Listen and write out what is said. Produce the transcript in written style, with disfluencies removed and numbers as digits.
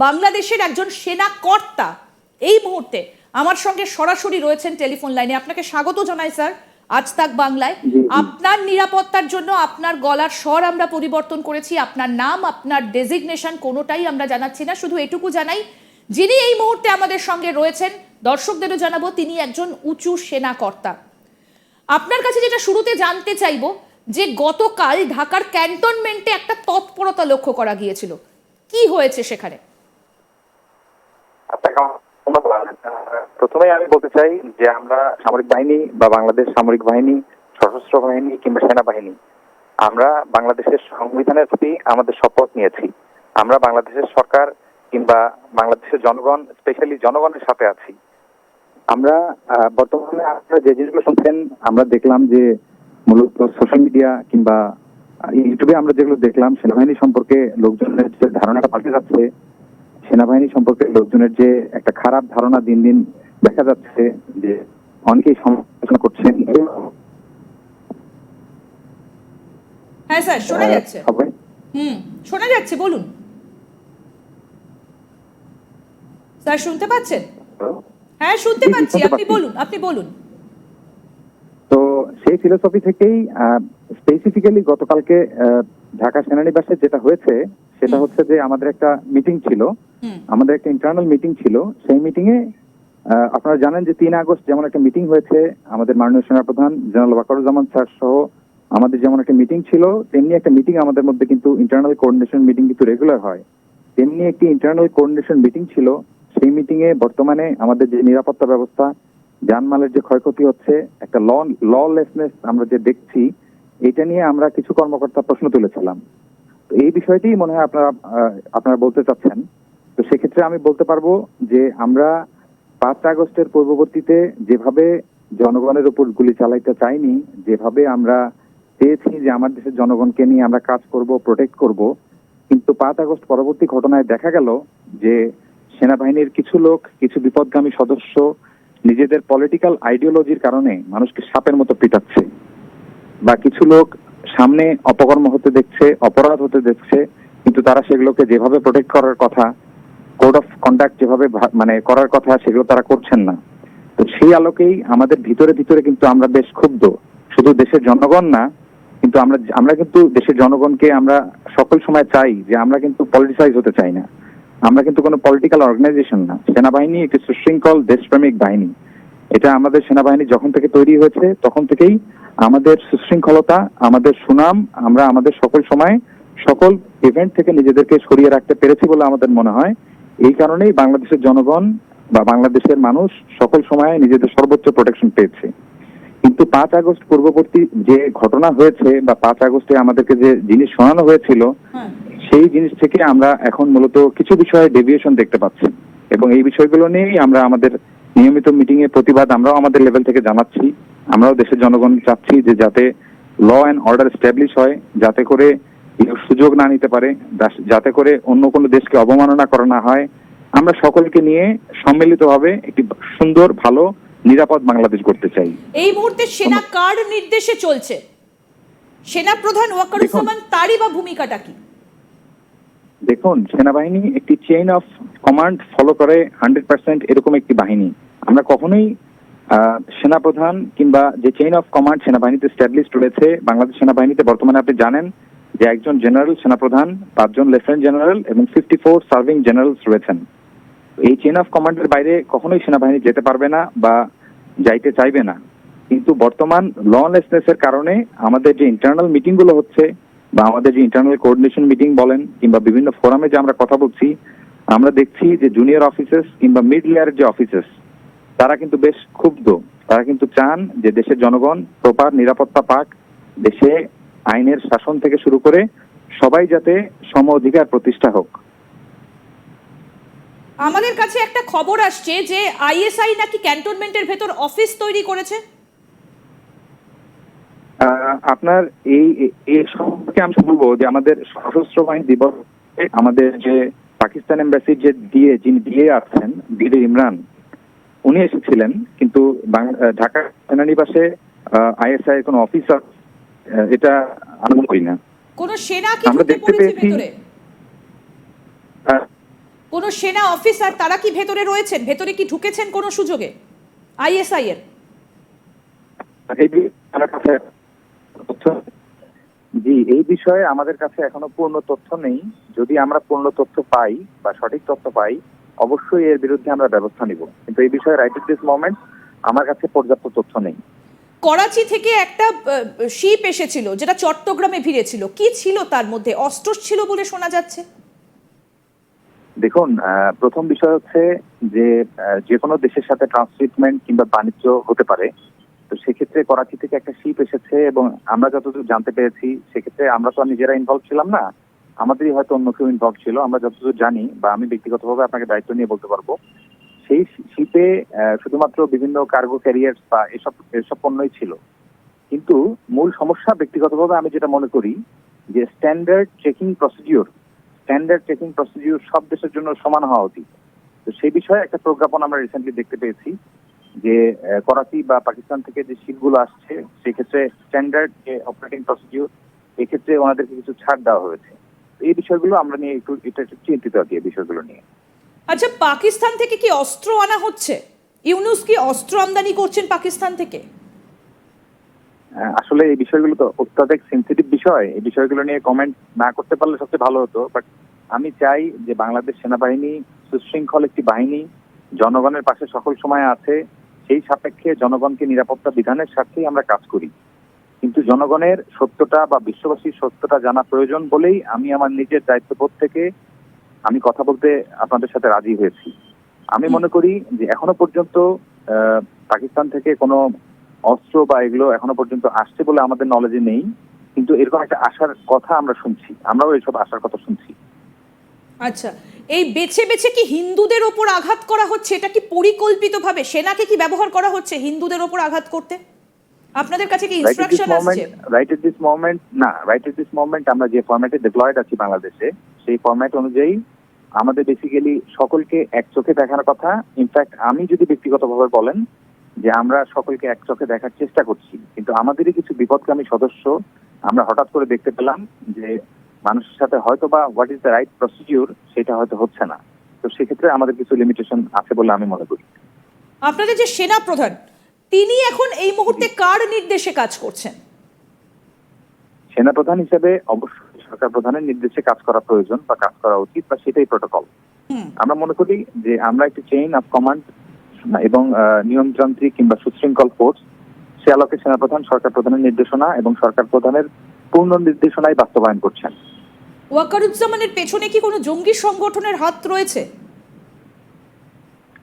বাংলাদেশের একজন সেনা কর্তা এই মুহূর্তে আমার সঙ্গে সরাসরি রয়েছেন টেলিফোন লাইনে। আপনাকে স্বাগত জানাই স্যার আজ তাক বাংলায়। আপনার নিরাপত্তার জন্য আপনার গলার স্বর আমরা পরিবর্তন করেছি, আপনার নাম আপনার ডেজিগনেশন কোনোটাই আমরা জানাচ্ছি না, শুধু এটুকু জানাই যিনি এই মুহূর্তে আমাদের সঙ্গে রয়েছেন দর্শকদেরও জানাবো তিনি একজন উঁচু সেনা কর্তা। আপনার কাছে যেটা শুরুতে জানতে চাইবো যে গতকাল ঢাকার ক্যান্টনমেন্টে একটা তৎপরতা লক্ষ্য করা গিয়েছিল, কি হয়েছে সেখানে? প্রথমে আমি বলতে চাই যে আমরা সামরিক বাহিনী বা বাংলাদেশ সামরিক বাহিনী, সশস্ত্র বাহিনী কিংবা সেনাবাহিনী, আমরা বাংলাদেশের সংবিধানের প্রতি আমাদের শপথ নিয়েছি। আমরা বাংলাদেশের সরকার কিংবা বাংলাদেশের জনগণ, স্পেশালি জনগণের সাথে আছি। আমরা বর্তমানে আপনারা যে জিনিসগুলো শুনছেন, আমরা দেখলাম যে মূলত সোশ্যাল মিডিয়া কিংবা ইউটিউবে আমরা যেগুলো দেখলাম, সেনাবাহিনী সম্পর্কে লোকজনের যে ধারণাটা পাল্টে যাচ্ছে, সেনাবাহিনী সম্পর্কে লোকজনের যে একটা খারাপ ধারণা দিন দিন দেখা যাচ্ছে, যে অনেকেই সমালোচনা করছেন। হ্যাঁ স্যার, শোনা যাচ্ছে। শোনা যাচ্ছে, বলুন স্যার, শুনতে পাচ্ছেন? হ্যাঁ শুনতে পাচ্ছি, আপনি বলুন। তো সেই ফিলোসফি থেকেই স্পেসিফিক্যালি গতকালকে ঢাকা সেনানিবাসে যেটা হয়েছে সেটা হচ্ছে যে আমাদের একটা মিটিং ছিল, আমাদের একটা ইন্টারনাল মিটিং ছিল। সেই মিটিং এ আপনারা জানেন যে 3 আগস্ট যেমন একটা মিটিং হয়েছে, আমাদের মাননীয় সেনাপ্রধান জেনারেল ওয়াকারুজ্জামান স্যার সহ আমাদের যেমন একটা মিটিং ছিল, তেমনি একটা মিটিং আমাদের মধ্যে কিন্তু ইন্টারনাল কোঅর্ডিনেশন মিটিং কিন্তু রেগুলার হয়, তেমনি একটি ইন্টারনাল কোঅর্ডিনেশন মিটিং ছিল। সেই মিটিং এ বর্তমানে আমাদের যে নিরাপত্তা ব্যবস্থা, জানমালের যে ক্ষয়ক্ষতি হচ্ছে, একটা ললেসনেস আমরা যে দেখছি, এটা নিয়ে আমরা কিছু কর্মকর্তা প্রশ্ন তুলেছিলাম। তো এই বিষয়টি মনে হয় আপনারা বলতে চাচ্ছেন। তো সেক্ষেত্রে আমি বলতে পারবো যে আমরা 5 আগস্টের পূর্ববর্তীতে যেভাবে জনগণের উপর গুলি চালাইতে চাইনি, যেভাবে আমরা চেয়েছি যে আমার দেশের জনগণকে নিয়ে আমরা কাজ করব, প্রোটেক্ট করব, কিন্তু 5 আগস্ট পরবর্তী ঘটনায় দেখা গেল যে সেনাবাহিনীর কিছু লোক, কিছু বিপদগামী সদস্য নিজেদের পলিটিক্যাল আইডিওলজির কারণে মানুষকে সাপের মতো পিটাচ্ছে, বা কিছু লোক সামনে অপকর্ম হতে দেখছে, অপরাধ হতে দেখছে, কিন্তু তারা সেগুলোকে যেভাবে প্রোটেক্ট করার কথা, কোড অফ কন্ডাক্ট যেভাবে মানে করার কথা, সেগুলো তারা করছেন না। তো সেই আলোকেই আমাদের ভিতরে ভিতরে কিন্তু আমরা বেশ ক্ষুব্ধ। শুধু দেশের জনগণ না, কিন্তু আমরা কিন্তু দেশের জনগণকে আমরা সকল সময় চাই যে আমরা কিন্তু পলিটিসাইজ হতে চাই না, আমরা কিন্তু কোনো পলিটিক্যাল অর্গানাইজেশন না। সেনাবাহিনী একটি সুশৃঙ্খল দেশপ্রেমিক বাহিনী। এটা আমাদের সেনাবাহিনী যখন থেকে তৈরি হয়েছে তখন থেকেই আমাদের সুশৃঙ্খলতা, আমাদের সুনাম, আমরা আমাদের সকল সময় সকল ইভেন্ট থেকে নিজেদেরকে সরিয়ে রাখতে পেরেছি বলে আমাদের মনে হয়। এই কারণেই বাংলাদেশের জনগণ বা বাংলাদেশের মানুষ সকল সময় নিজেদের সর্বোচ্চ প্রোটেকশন পেয়েছে। কিন্তু 5 আগস্ট পূর্ববর্তী যে ঘটনা হয়েছে বা 5 আগস্টে আমাদেরকে যে জিনিস শোনানো হয়েছিল, সেই জিনিস থেকে আমরা এখন মূলত কিছু বিষয়ে ডেভিয়েশন দেখতে পাচ্ছি, এবং এই বিষয়গুলো নিয়েই আমরা আমাদের নিয়মিত মিটিং এ প্রতিবাদ আমরাও আমাদের লেভেল থেকে জানাচ্ছি। আমরাও দেশের জনগণ চাচ্ছি যে যাতে ল অ্যান্ড অর্ডার এস্টাবলিশ হয়, যাতে করে সুযোগ না নিতে পারে, যাতে করে অন্য কোনো দেশকে অবমাননা করা না হয়। আমরা সকলকে নিয়ে সম্মিলিতভাবে একটি সুন্দর, ভালো, নিরাপদ বাংলাদেশ করতে চাই। এই মুহূর্তে সেনা কার নির্দেশে চলছে? সেনা প্রধান ওয়াকারুজ্জামান, তারই বা ভূমিকাটা কি? দেখুন, সেনাবাহিনী একটি চেইন অফ কমান্ড ফলো করে 100% এরকম একটি বাহিনী। আমরা কখনোই সেনাপ্রধান কিংবা যে চেইন অফ কমান্ড সেনাবাহিনীতে এস্টাবলিশড রয়েছে, বাংলাদেশ সেনাবাহিনীতে বর্তমানে আপনি জানেন যে একজন জেনারেল সেনাপ্রধান, 5 জন লেফটেন্যান্ট জেনারেল এবং 54 সার্ভিং জেনারেলস রয়েছেন। এই চেইন অফ কমান্ডের বাইরে কখনোই সেনাবাহিনী যেতে পারবে না বা যাইতে চাইবে না। কিন্তু বর্তমান ললেসনেসের কারণে আমাদের যে ইন্টারনাল মিটিং গুলো হচ্ছে বা আমাদের যে ইন্টারনাল কোঅর্ডিনেশন মিটিং বলেন কিংবা বিভিন্ন ফোরামে যে আমরা কথা বলছি, আমরা দেখছি যে জুনিয়র অফিসার্স কিংবা মিড লেয়ারের যে অফিসার্স, তারা কিন্তু বেশ ক্ষুব্ধ। তারা কিন্তু চান যে দেশের জনগণ প্রপার নিরাপত্তা পাক, দেশে আইনের শাসন থেকে শুরু করে সবাই যাতে সম অধিকার প্রতিষ্ঠা হোক। আমাদের কাছে একটা খবর আসছে যে আইএসআই নাকি ক্যান্টনমেন্টের ভেতর অফিস তৈরি করেছে। আপনার এই সম্পর্কে আমি বলবো যে আমাদের সশস্ত্র বাহিনী দিবস আমাদের যে পাকিস্তান এমবাসির যিনি দিয়ে আছেন, বিডি ইমরান, উনি এসেছিলেন, কিন্তু ঢাকা সেনানিবাসে আইএসআই কোনো অফিসার এটা আমি করি না। কোন সেনা কি ঢুকে পড়েছে ভিতরে? কোনো সেনা অফিসার তারা কি ভেতরে রয়েছেন, ভেতরে কি ঢুকেছেন কোনো সুযোগে আইএসআই এর? এই আমার কাছে জি, এই বিষয়ে আমাদের কাছে এখনো পূর্ণ তথ্য নেই। যদি আমরা পূর্ণ তথ্য পাই বা সঠিক তথ্য পাই, অবশ্যই এর বিরুদ্ধে আমরা ব্যবস্থা নিব, কিন্তু এই বিষয়ে রাইট এট দিস মোমেন্ট আমার কাছে পর্যাপ্ত তথ্য নেই। করাচি থেকে একটা শিপ এসেছিল যেটা চট্টগ্রামে ভিড়েছিল, কি ছিল তার মধ্যে? অস্ত্র ছিল বলে শোনা যাচ্ছে। দেখুন, প্রথম বিষয় হচ্ছে যে কোনো দেশের সাথে ট্রান্সশিপমেন্ট কিংবা বাণিজ্য হতে পারে। তো সেক্ষেত্রে করাচি থেকে একটা শিপ এসেছে এবং আমরা যতদূর জানতে পেরেছি, সেক্ষেত্রে আমরা তো আর নিজেরা ইনভলভ ছিলাম না, আমাদেরই হয়তো অন্য কেউ ইনভলভ ছিল। আমরা যতদূর জানি বা আমি ব্যক্তিগতভাবে আপনাকে দায়িত্ব নিয়ে বলতে পারবো, সেই শিপে শুধুমাত্র বিভিন্ন কার্গো ক্যারিয়ার বা এসব পণ্যই ছিল। কিন্তু মূল সমস্যা ব্যক্তিগতভাবে আমি যেটা মনে করি যে স্ট্যান্ডার্ড চেকিং প্রসিডিউর সব দেশের জন্য সমান হওয়া উচিত। তো সেই বিষয়ে একটা প্রজ্ঞাপন আমরা রিসেন্টলি দেখতে পেয়েছি যে করাচি বা পাকিস্তান থেকে যে শিপগুলো আসছে সেক্ষেত্রে স্ট্যান্ডার্ড যে অপারেটিং প্রসিডিউর, এক্ষেত্রে ওনাদেরকে কিছু ছাড় দেওয়া হয়েছে। এই বিষয়গুলো আমরা নিয়ে একটু চিন্তিত আর কি, এই বিষয়গুলো নিয়ে। আচ্ছা, পাকিস্তান থেকে কি অস্ত্র আনা হচ্ছে? ইউনূস কি অস্ত্র আমদানি করছেন পাকিস্তান থেকে? আসলে এই বিষয়গুলো তো অত্যাধিক সেন্সিটিভ বিষয়, এই বিষয়গুলো নিয়ে কমেন্ট না করতে পারলে সবচেয়ে ভালো হতো। বাট আমি চাই যে বাংলাদেশ সেনাবাহিনী সুশৃঙ্খল একটি বাহিনী, জনগণের পাশে সকল সময় আছে, সেই সাপেক্ষে জনগণকে নিরাপত্তা বিধানের স্বার্থেই আমরা কাজ করি। কিন্তু জনগণের সত্যটা বা বিশ্ববাসীর সত্যটা জানা প্রয়োজন বলেই আমি আমার নিজের দায়িত্ববোধ থেকে আমি কথা বলতে আপনাদের সাথে রাজি হয়েছি। আমি মনে করি যে এখনো পর্যন্ত পাকিস্তান থেকে কোনো অস্ত্র বা এগুলো এখনো পর্যন্ত আসছে বলে আমাদের নলেজে নেই, কিন্তু এরকম একটা আশার কথা আমরা শুনছি, আমরাও এইসব আশার কথা শুনছি। আচ্ছা, এই বেছে বেছে কি হিন্দুদের ওপর আঘাত করা হচ্ছে? এটা কি পরিকল্পিতভাবে সেনাকে কি ব্যবহার করা হচ্ছে হিন্দুদের ওপর আঘাত করতে? আপনাদের কাছে কি ইনস্ট্রাকশন আসছে? রাইট এট দিস মোমেন্ট আমরা যে ফরম্যাটে ডিপ্লয়েড আছি বাংলাদেশে, সেই ফরম্যাট অনুযায়ী আমাদের বেসিক্যালি সকলকে এক চোখে দেখার কথা। ইনফ্যাক্ট আমি যদি ব্যক্তিগতভাবে বলেন যে আমরা সকলকে এক চোখে দেখার চেষ্টা করছি, কিন্তু আমাদেরই কিছু বিপদগামী সদস্য আমরা হঠাৎ করে দেখতে পেলাম যে মানুষের সাথে হয়তো বা what is the right procedure সেটা হয়তো হচ্ছে না। তো সেক্ষেত্রে আমাদের কিছু লিমিটেশন আছে বলে আমি মনে করি। আপনাদের যে সেনা প্রধান, তিনি এখন এই মুহূর্তে কার নির্দেশে কাজ করছেন? সেনাপ্রধান হিসেবে অবশ্যই সরকার প্রধানের নির্দেশে কাজ করা প্রয়োজন বা কাজ করা উচিত, বা সেটাই প্রটোকল। আমরা মনে করি যে আমরা একটি চেইন অফ কমান্ড এবং নিয়মতান্ত্রিক কিংবা সুশৃঙ্খল ফোর্স, সে আলোকে সেনাপ্রধান সরকার প্রধানের নির্দেশনা এবং সরকার প্রধানের পূর্ণ নির্দেশনাই বাস্তবায়ন করছেন। ওয়াকারুজ্জামানের পেছনে কি কোনো জঙ্গি সংগঠনের হাত রয়েছে?